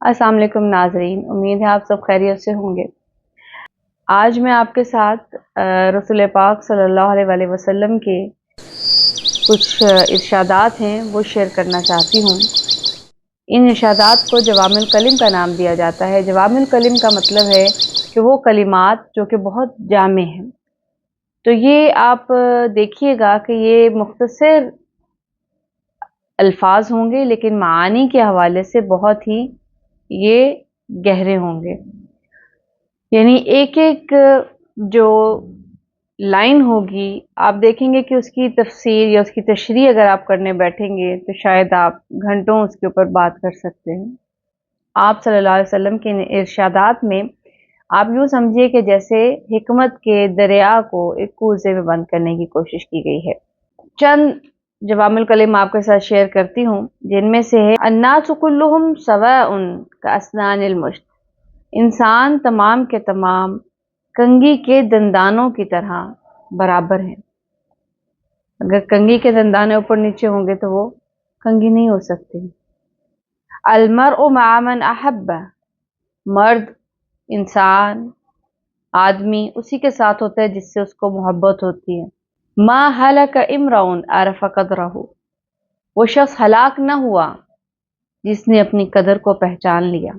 السلام علیکم ناظرین، امید ہے آپ سب خیریت سے ہوں گے۔ آج میں آپ کے ساتھ رسول پاک صلی اللہ علیہ وآلہ وسلم کے کچھ ارشادات ہیں وہ شیئر کرنا چاہتی ہوں۔ ان ارشادات کو جوامع الکلم کا نام دیا جاتا ہے۔ جوامع الکلم کا مطلب ہے کہ وہ کلمات جو کہ بہت جامع ہیں۔ تو یہ آپ دیکھیے گا کہ یہ مختصر الفاظ ہوں گے لیکن معانی کے حوالے سے بہت ہی یہ گہرے ہوں گے۔ یعنی ایک ایک جو لائن ہوگی آپ دیکھیں گے کہ اس کی تفسیر یا اس کی تشریح اگر آپ کرنے بیٹھیں گے تو شاید آپ گھنٹوں اس کے اوپر بات کر سکتے ہیں۔ آپ صلی اللہ علیہ وسلم کے ارشادات میں آپ یوں سمجھیے کہ جیسے حکمت کے دریا کو ایک کوزے میں بند کرنے کی کوشش کی گئی ہے۔ چند جوامع الکلم آپ کے ساتھ شیئر کرتی ہوں، جن میں سے ہے الناس کلہم سواء کاسنان المشط، انسان تمام کے تمام کنگھی کے دندانوں کی طرح برابر ہیں۔ اگر کنگھی کے دندانے اوپر نیچے ہوں گے تو وہ کنگھی نہیں ہو سکتے۔ المرء مع من احب، مرد انسان آدمی اسی کے ساتھ ہوتا ہے جس سے اس کو محبت ہوتی ہے۔ ما ہلک امرؤ عرف قدرہ، وہ شخص ہلاک نہ ہوا جس نے اپنی قدر کو پہچان لیا۔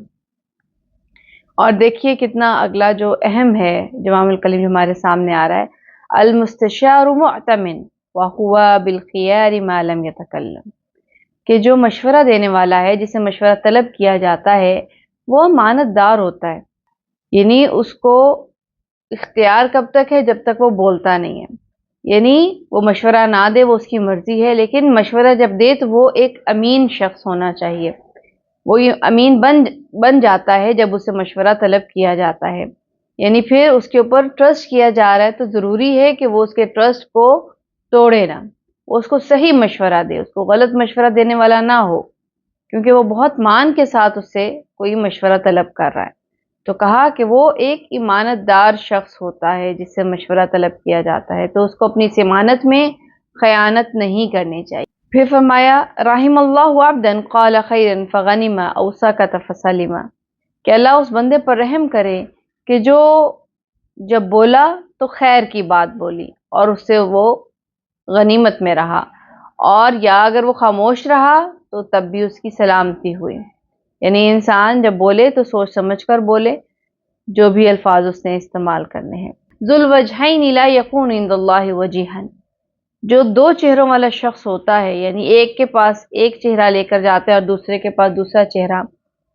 اور دیکھیے کتنا اگلا جو اہم ہے جوامع الکلم جو ہمارے سامنے آ رہا ہے، المستشار مؤتمن وہو بالخیار ما لم یتکلم، کہ جو مشورہ دینے والا ہے، جسے مشورہ طلب کیا جاتا ہے، وہ امانت دار ہوتا ہے۔ یعنی اس کو اختیار کب تک ہے؟ جب تک وہ بولتا نہیں ہے۔ یعنی وہ مشورہ نہ دے وہ اس کی مرضی ہے، لیکن مشورہ جب دے تو وہ ایک امین شخص ہونا چاہیے۔ وہ یہ امین بن جاتا ہے جب اسے مشورہ طلب کیا جاتا ہے، یعنی پھر اس کے اوپر ٹرسٹ کیا جا رہا ہے تو ضروری ہے کہ وہ اس کے ٹرسٹ کو توڑے نہ، وہ اس کو صحیح مشورہ دے، اس کو غلط مشورہ دینے والا نہ ہو، کیونکہ وہ بہت مان کے ساتھ اس سے کوئی مشورہ طلب کر رہا ہے۔ تو کہا کہ وہ ایک امانت دار شخص ہوتا ہے جس سے مشورہ طلب کیا جاتا ہے، تو اس کو اپنی اس امانت میں خیانت نہیں کرنی چاہیے۔ پھر فرمایا رحم اللہ عبدا قال خیرا فغنم او سکت فسلم، کہ اللہ اس بندے پر رحم کرے کہ جو جب بولا تو خیر کی بات بولی اور اس سے وہ غنیمت میں رہا، اور یا اگر وہ خاموش رہا تو تب بھی اس کی سلامتی ہوئی۔ یعنی انسان جب بولے تو سوچ سمجھ کر بولے جو بھی الفاظ اس نے استعمال کرنے ہیں۔ ذو الوجہین لا یکون عند اللہ وجیہا، جو دو چہروں والا شخص ہوتا ہے، یعنی ایک کے پاس ایک چہرہ لے کر جاتا ہے اور دوسرے کے پاس دوسرا چہرہ،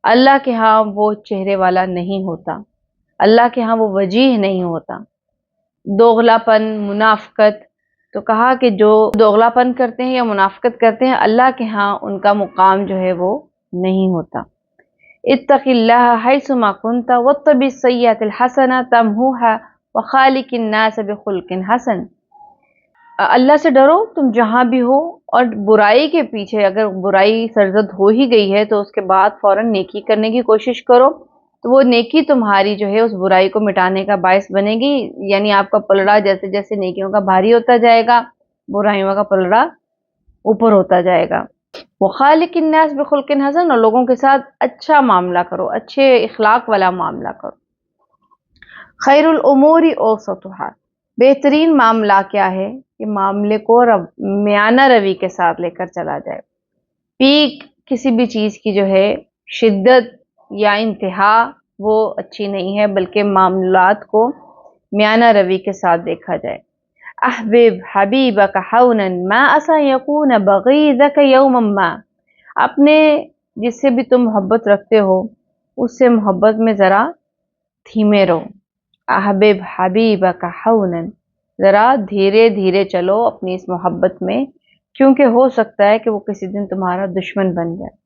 اللہ کے ہاں وہ چہرے والا نہیں ہوتا، اللہ کے ہاں وہ وجیہ نہیں ہوتا۔ دوغلا پن، منافقت، تو کہا کہ جو دوغلا پن کرتے ہیں یا منافقت کرتے ہیں اللہ کے ہاں ان کا مقام جو ہے وہ نہیں ہوتا۔ اتق اللہ حیث ما کنت واتبع السیئۃ الحسنہ تمحوها وخالق الناس بخلق حسن، اللہ سے ڈرو تم جہاں بھی ہو، اور برائی کے پیچھے اگر برائی سرزد ہو ہی گئی ہے تو اس کے بعد فوراً نیکی کرنے کی کوشش کرو، تو وہ نیکی تمہاری جو ہے اس برائی کو مٹانے کا باعث بنے گی۔ یعنی آپ کا پلڑا جیسے جیسے نیکیوں کا بھاری ہوتا جائے گا، برائیوں کا پلڑا اوپر ہوتا جائے گا۔ وخالق الناس بخلق حسن، اور لوگوں کے ساتھ اچھا معاملہ کرو، اچھے اخلاق والا معاملہ کرو۔ خیر الامور اوسطها، بہترین معاملہ کیا ہے کہ معاملے کو میانہ روی کے ساتھ لے کر چلا جائے۔ پیک کسی بھی چیز کی جو ہے شدت یا انتہا وہ اچھی نہیں ہے، بلکہ معاملات کو میانہ روی کے ساتھ دیکھا جائے۔ احبب حبیبک حونا ما عسى یکون بغیضک یوما ما، اپنے جس سے بھی تم محبت رکھتے ہو اس سے محبت میں ذرا دھیمے رہو۔ احبب حبیبک حونا، ذرا دھیرے دھیرے چلو اپنی اس محبت میں، کیونکہ ہو سکتا ہے کہ وہ کسی دن تمہارا دشمن بن جائے۔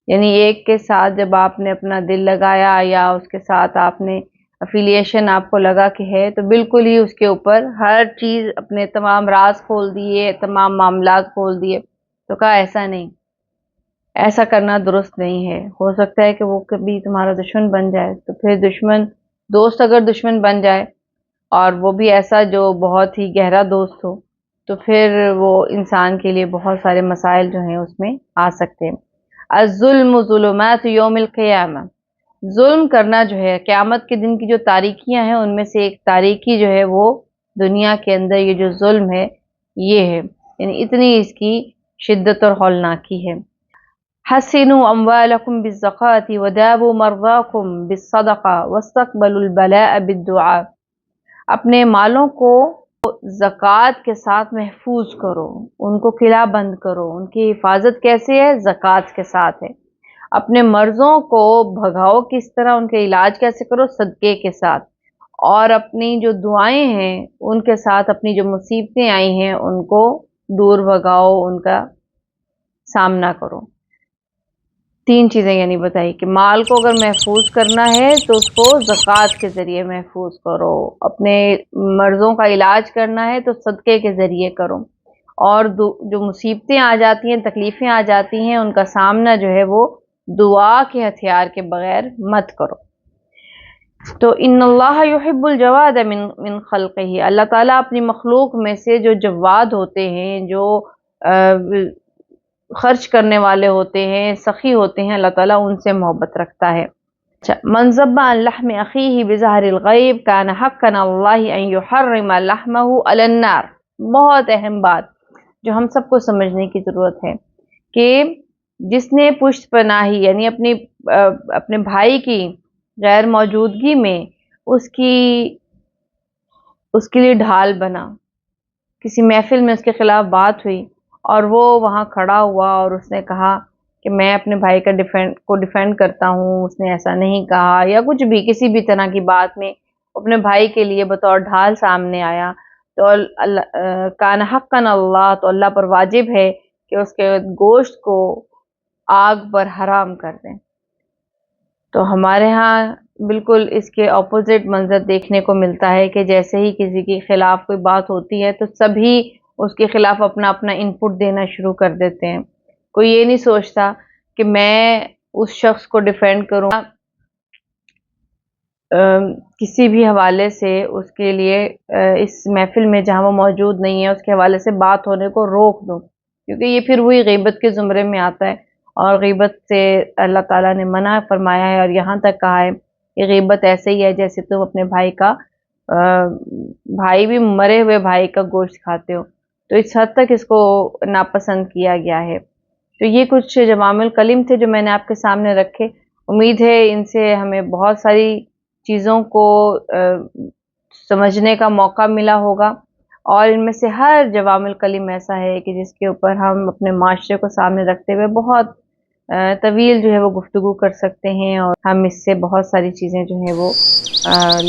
یعنی ایک کے ساتھ جب آپ نے اپنا دل لگایا یا اس کے ساتھ آپ نے افیلیشن آپ کو لگا کہ ہے، تو بالکل ہی اس کے اوپر ہر چیز اپنے تمام راز کھول دیے، تمام معاملات کھول دیے، تو کہا ایسا نہیں، ایسا کرنا درست نہیں ہے۔ ہو سکتا ہے کہ وہ کبھی تمہارا دشمن بن جائے، تو پھر دشمن دوست اگر دشمن بن جائے اور وہ بھی ایسا جو بہت ہی گہرا دوست ہو، تو پھر وہ انسان کے لیے بہت سارے مسائل جو ہیں اس میں آ سکتے ہیں۔ الظلم ظلمات یوم القیامہ، ظلم کرنا جو ہے قیامت کے دن کی جو تاریکیاں ہیں ان میں سے ایک تاریکی جو ہے وہ دنیا کے اندر یہ جو ظلم ہے یہ ہے، یعنی اتنی اس کی شدت اور ہولناکی ہے۔ حسنوا اموالکم بالزکاۃ وداووا مرضاکم بالصدقہ واستقبلوا البلاء بالدعاء، اپنے مالوں کو زکوٰۃ کے ساتھ محفوظ کرو، ان کو قلعہ بند کرو۔ ان کی حفاظت کیسے ہے؟ زکوٰۃ کے ساتھ ہے۔ اپنے مرضوں کو بھگاؤ کس طرح، ان کے علاج کیسے کرو؟ صدقے کے ساتھ۔ اور اپنی جو دعائیں ہیں ان کے ساتھ اپنی جو مصیبتیں آئی ہیں ان کو دور بھگاؤ، ان کا سامنا کرو۔ تین چیزیں یعنی بتائی کہ مال کو اگر محفوظ کرنا ہے تو اس کو زکوٰۃ کے ذریعے محفوظ کرو، اپنے مرضوں کا علاج کرنا ہے تو صدقے کے ذریعے کرو، اور جو مصیبتیں آ جاتی ہیں، تکلیفیں آ جاتی ہیں، ان کا سامنا جو ہے وہ دعا کے ہتھیار کے بغیر مت کرو۔ تو ان اللہ یحب الجواد من خلقہ، اللہ تعالیٰ اپنی مخلوق میں سے جو جواد ہوتے ہیں، جو خرچ کرنے والے ہوتے ہیں، سخی ہوتے ہیں، اللہ تعالیٰ ان سے محبت رکھتا ہے۔ من ذب عن لحم اخیہ بظہر الغیب کان حقا علی اللہ ان یحرم لحمہ علی النار، بہت اہم بات جو ہم سب کو سمجھنے کی ضرورت ہے کہ جس نے پشت پناہی یعنی اپنے بھائی کی غیر موجودگی میں اس کے لیے ڈھال بنا، کسی محفل میں اس کے خلاف بات ہوئی اور وہ وہاں کھڑا ہوا اور اس نے کہا کہ میں اپنے بھائی کا ڈیفینڈ کرتا ہوں، اس نے ایسا نہیں کہا، یا کچھ بھی کسی بھی طرح کی بات میں اپنے بھائی کے لیے بطور ڈھال سامنے آیا، تو کان حقا اللہ، تو اللہ پر واجب ہے کہ اس کے گوشت کو آگ پر حرام کر دیں۔ تو ہمارے ہاں بالکل اس کے اپوزٹ منظر دیکھنے کو ملتا ہے کہ جیسے ہی کسی کے خلاف کوئی بات ہوتی ہے تو سبھی اس کے خلاف اپنا اپنا ان پٹ دینا شروع کر دیتے ہیں، کوئی یہ نہیں سوچتا کہ میں اس شخص کو ڈیفینڈ کروں، کسی بھی حوالے سے اس کے لیے اس محفل میں جہاں وہ موجود نہیں ہے اس کے حوالے سے بات ہونے کو روک دوں، کیونکہ یہ پھر وہی غیبت کے زمرے میں آتا ہے، اور غیبت سے اللہ تعالیٰ نے منع فرمایا ہے، اور یہاں تک کہا ہے کہ غیبت ایسے ہی ہے جیسے تم اپنے بھائی بھی مرے ہوئے بھائی کا گوشت کھاتے ہو، تو اس حد تک اس کو ناپسند کیا گیا ہے۔ تو یہ کچھ جوامع الکلم تھے جو میں نے آپ کے سامنے رکھے، امید ہے ان سے ہمیں بہت ساری چیزوں کو سمجھنے کا موقع ملا ہوگا، اور ان میں سے ہر جوامع الکلم ایسا ہے کہ جس کے اوپر ہم اپنے معاشرے کو سامنے رکھتے ہوئے بہت طویل جو ہے وہ گفتگو کر سکتے ہیں، اور ہم اس سے بہت ساری چیزیں جو ہیں وہ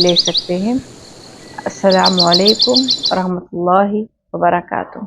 لے سکتے ہیں۔ السلام علیکم ورحمۃ اللہ وبرکاتہ۔